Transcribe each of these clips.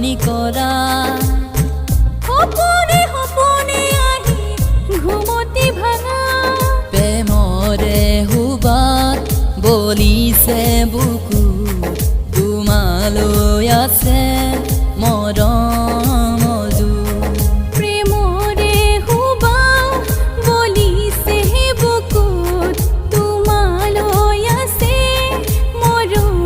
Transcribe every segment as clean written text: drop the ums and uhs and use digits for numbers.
সলনি কৰা সপোনে সপোনে আহি ঘুমতি ভাঙা প্ৰেমৰে হুবাত বলিছে বুকু তোমালৈ আছে মৰম প্ৰেমৰে হুবাত বলিছে বুকুত তোমালৈ আছে মৰম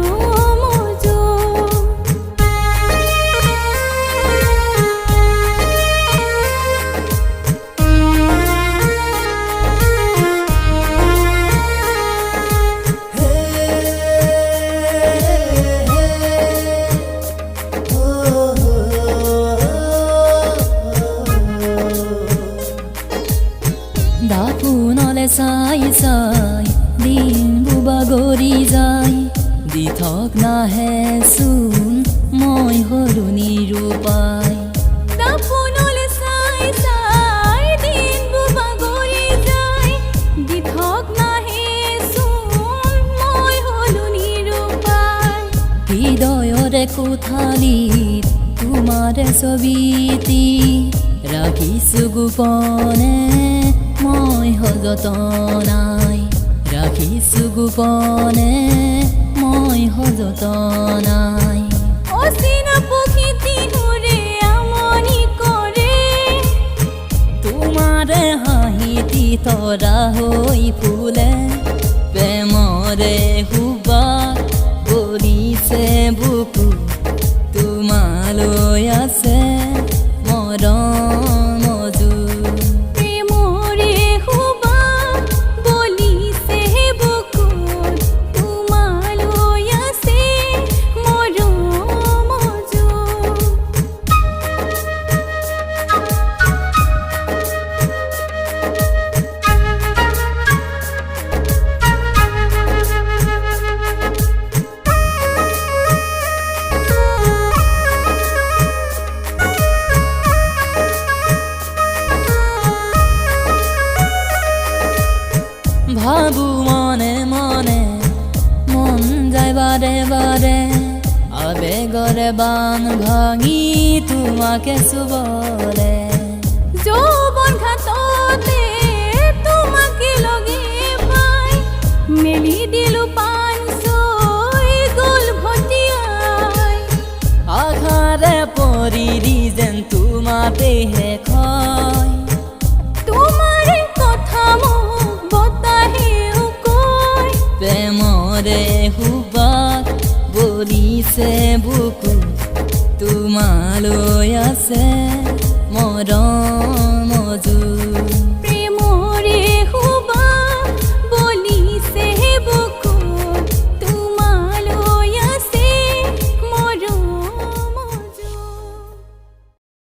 দাপোনলে চাই চাই দিনবোৰ বাগৰি যায় দি থক নাহে চোন মই হলো নিৰূপায় দাপোনলে চাই চাই দিনবোৰ বাগৰি যায় দি থক নাহে চোন মই হলো নিৰূপায় হৃদয়ৰে কোঠালিত তোমাৰে ছবিটি ৰাখিছো গোপনে মই সযতনাই ৰাখিছো গোপনে মই সযতনাই অচিনা প্ৰকৃতি ঘূৰে আমনি কৰে তোমাৰে হাঁহিটি তৰা হৈ ফুলে প্ৰেমৰে হুবাত বলিছে বুকু তোমালৈ আছে মৰম প্ৰেমৰে হুবাত বলিছে বুকুত তোমালৈ আছে মৰম ভাবো মনে মনে মন যায় বাৰে বাৰে আবেগৰে বান ভাঙি তোমাকে চুবলে যৌৱন ঘাটতে তোমাকে লগে পাই মেলি দিলো পান চৈ গল ভটিয়াই আশাৰে পৰি দি যেন তোমাতেহে খয় তোমাৰে কথা মোক বতাহেও কয় প্ৰেমৰে হুবাত বলিছে বুকু তোমালৈ আছে মৰম